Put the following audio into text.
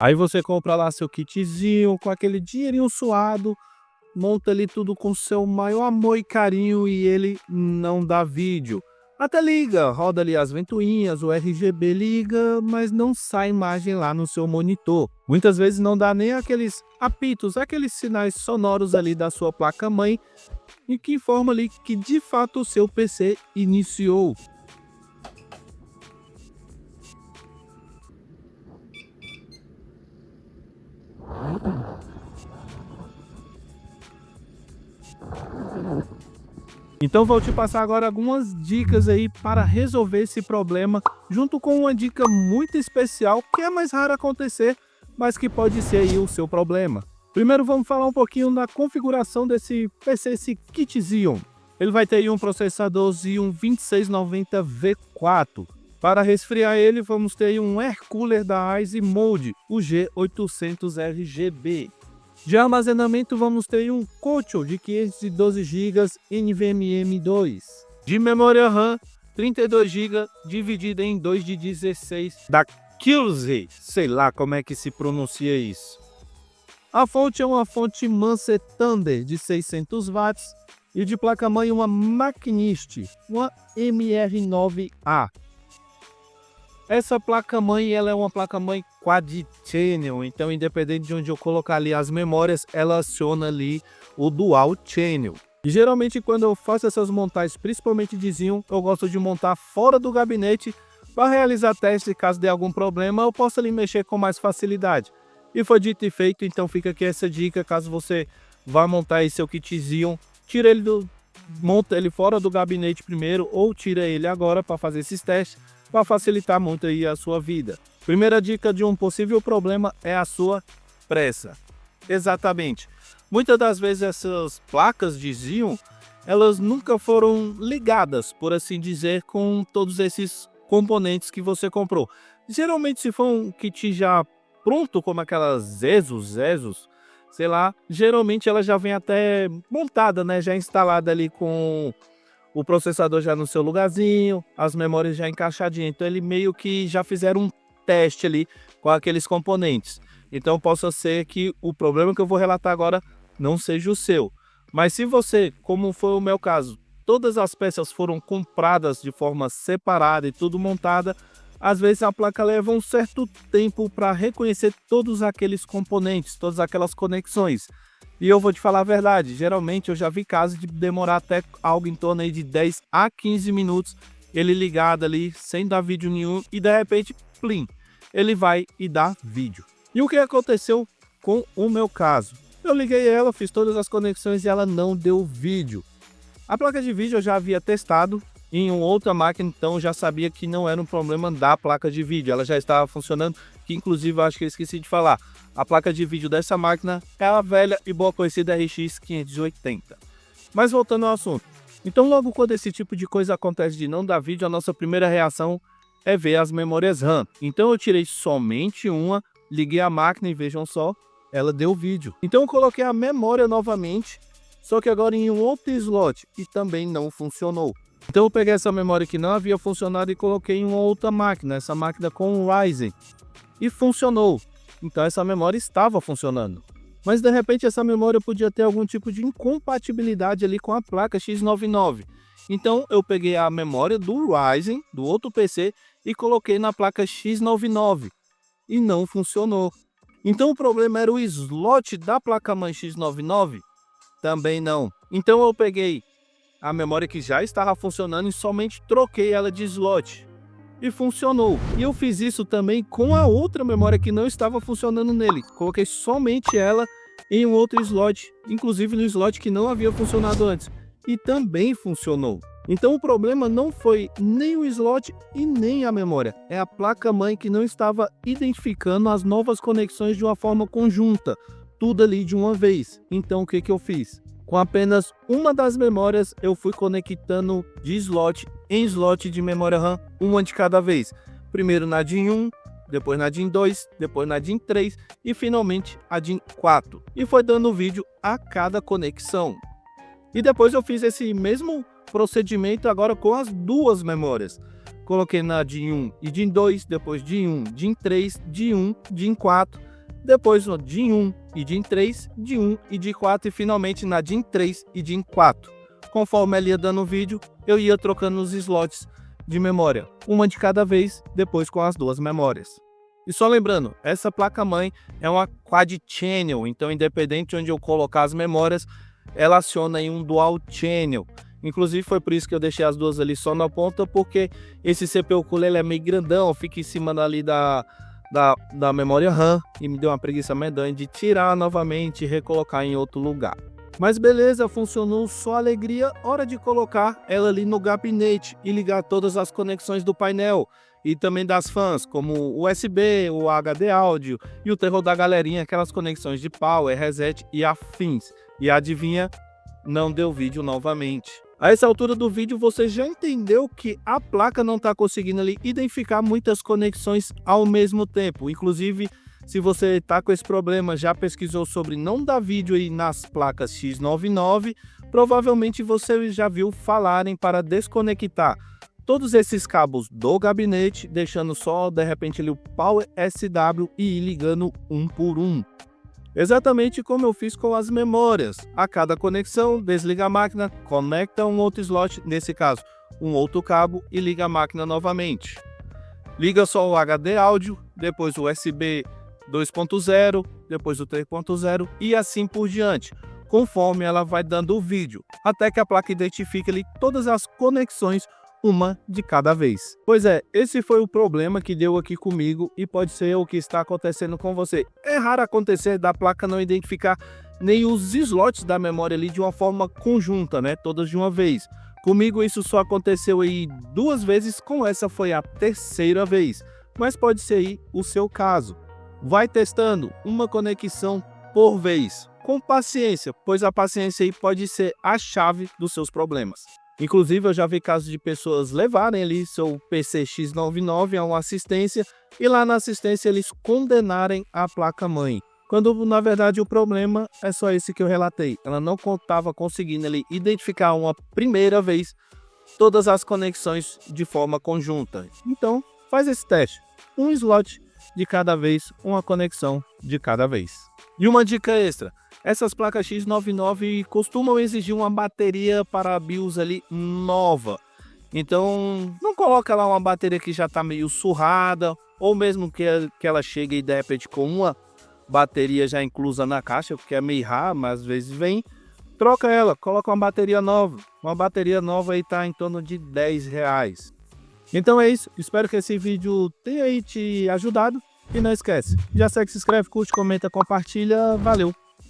Aí você compra lá seu kitzinho com aquele dinheirinho suado, monta ali tudo com seu maior amor e carinho e ele não dá vídeo. Até liga, roda ali as ventoinhas, o RGB liga, mas não sai imagem lá no seu monitor. Muitas vezes não dá nem aqueles apitos, aqueles sinais sonoros ali da sua placa-mãe, e que informa ali que de fato o seu PC iniciou. Então vou te passar agora algumas dicas aí para resolver esse problema, junto com uma dica muito especial que é mais raro acontecer, mas que pode ser aí o seu problema. Primeiro vamos falar um pouquinho da configuração desse PC, esse kit Xeon. Ele vai ter aí um processador Xeon 2690V4. Para resfriar ele, vamos ter aí um Air Cooler da Aizmode, o G800RGB. De armazenamento, vamos ter um Kocho de 512 GB NVMe2. De memória RAM, 32 GB dividida em 2 de 16 da Killzey, sei lá como é que se pronuncia isso. A fonte é uma fonte Mancer Thunder de 600 watts e de placa-mãe uma Machinist, uma MR9A. Essa placa-mãe ela é uma placa-mãe quad-channel, então independente de onde eu colocar ali as memórias, ela aciona ali o dual channel. E geralmente quando eu faço essas montagens, principalmente de Xeon, eu gosto de montar fora do gabinete para realizar testes. Caso dê algum problema, eu posso ali mexer com mais facilidade. E foi dito e feito, então fica aqui essa dica. Caso você vá montar aí seu kit Xeon, monta ele fora do gabinete primeiro ou tira ele agora para fazer esses testes, para facilitar muito aí a sua vida. Primeira dica de um possível problema é a sua pressa. Exatamente. Muitas das vezes essas placas de Xeon, elas nunca foram ligadas, por assim dizer, com todos esses componentes que você comprou. Geralmente se for um kit já pronto, como aquelas Zezus, sei lá, geralmente ela já vem até montada, né? Já instalada ali com o processador já no seu lugarzinho, as memórias já encaixadinhas. Então ele meio que já fizeram um teste ali com aqueles componentes. Então possa ser que o problema que eu vou relatar agora não seja o seu. Mas se você, como foi o meu caso, todas as peças foram compradas de forma separada e tudo montada, às vezes a placa leva um certo tempo para reconhecer todos aqueles componentes, todas aquelas conexões. E eu vou te falar a verdade, geralmente eu já vi casos de demorar até algo em torno aí de 10 a 15 minutos ele ligado ali, sem dar vídeo nenhum, e de repente, plim, ele vai e dá vídeo. E o que aconteceu com o meu caso? Eu liguei ela, fiz todas as conexões e ela não deu vídeo. A placa de vídeo eu já havia testado em uma outra máquina, então eu já sabia que não era um problema da placa de vídeo, ela já estava funcionando, que inclusive eu acho que eu esqueci de falar. A placa de vídeo dessa máquina é a velha e boa conhecida RX 580. Mas voltando ao assunto. Então logo quando esse tipo de coisa acontece de não dar vídeo, a nossa primeira reação é ver as memórias RAM. Então eu tirei somente uma, liguei a máquina e vejam só, ela deu vídeo. Então eu coloquei a memória novamente, só que agora em um outro slot e também não funcionou. Então eu peguei essa memória que não havia funcionado e coloquei em uma outra máquina, essa máquina com Ryzen, e funcionou. Então essa memória estava funcionando. Mas de repente essa memória podia ter algum tipo de incompatibilidade ali com a placa x99. Então eu peguei a memória do Ryzen, do outro PC, e coloquei na placa x99. E não funcionou. Então o problema era o slot da placa-mãe x99? Também não. Então eu peguei a memória que já estava funcionando e somente troquei ela de slot. E funcionou. E eu fiz isso também com a outra memória que não estava funcionando nele. Coloquei somente ela em um outro slot, inclusive no slot que não havia funcionado antes. E também funcionou. Então o problema não foi nem o slot e nem a memória. É a placa-mãe que não estava identificando as novas conexões de uma forma conjunta. Tudo ali de uma vez. Então o que eu fiz? Com apenas uma das memórias, eu fui conectando de slot em slot de memória RAM, uma de cada vez. Primeiro na DIN 1, depois na DIN 2, depois na DIN 3 e finalmente a DIN 4. E foi dando vídeo a cada conexão. E depois eu fiz esse mesmo procedimento agora com as duas memórias. Coloquei na DIN 1 e DIN 2, depois DIN 1, DIN 3, DIN 1, DIN 4. depois no DIN 1 e DIN 3, DIN 1 e DIN 4 e finalmente na DIN 3 e DIN 4. Conforme ela ia dando o vídeo, eu ia trocando os slots de memória, uma de cada vez, depois com as duas memórias. E só lembrando, essa placa-mãe é uma Quad Channel, então independente de onde eu colocar as memórias, ela aciona em um Dual Channel. Inclusive foi por isso que eu deixei as duas ali só na ponta, porque esse CPU cooler ele é meio grandão, fica em cima ali da memória RAM e me deu uma preguiça medonha de tirar novamente e recolocar em outro lugar. Mas beleza, funcionou, só alegria. Hora de colocar ela ali no gabinete e ligar todas as conexões do painel e também das fãs, como o USB, o HD áudio e o terror da galerinha, aquelas conexões de power, reset e afins. E adivinha, não deu vídeo novamente. A essa altura do vídeo você já entendeu que a placa não está conseguindo ali identificar muitas conexões ao mesmo tempo. Inclusive, se você está com esse problema, já pesquisou sobre não dar vídeo aí nas placas X99, provavelmente você já viu falarem para desconectar todos esses cabos do gabinete, deixando só de repente ali o Power SW e ir ligando um por um. Exatamente como eu fiz com as memórias. A cada conexão, desliga a máquina, conecta um outro slot, nesse caso, um outro cabo e liga a máquina novamente. Liga só o HD áudio, depois o USB 2.0, depois o 3.0 e assim por diante, conforme ela vai dando o vídeo, até que a placa identifique ali todas as conexões, uma de cada vez. Pois é, esse foi o problema que deu aqui comigo e pode ser o que está acontecendo com você. É raro acontecer da placa não identificar nem os slots da memória ali de uma forma conjunta, né? Todas de uma vez. Comigo isso só aconteceu aí 2 vezes, com essa foi a 3ª vez. Mas pode ser aí o seu caso. Vai testando uma conexão por vez, com paciência, pois a paciência aí pode ser a chave dos seus problemas. Inclusive, eu já vi casos de pessoas levarem ali seu PC X99 a uma assistência e lá na assistência eles condenarem a placa-mãe. Quando, na verdade, o problema é só esse que eu relatei. Ela não estava conseguindo ali identificar uma primeira vez todas as conexões de forma conjunta. Então, faz esse teste. Um slot de cada vez, uma conexão de cada vez. E uma dica extra. Essas placas X99 costumam exigir uma bateria para a BIOS ali nova. Então, não coloca lá uma bateria que já está meio surrada, ou mesmo que ela chegue de repente com uma bateria já inclusa na caixa, porque é meio raro, mas às vezes vem. Troca ela, coloca uma bateria nova. Uma bateria nova aí está em torno de R$10. Então é isso, espero que esse vídeo tenha aí te ajudado. E não esquece, já segue, se inscreve, curte, comenta, compartilha. Valeu!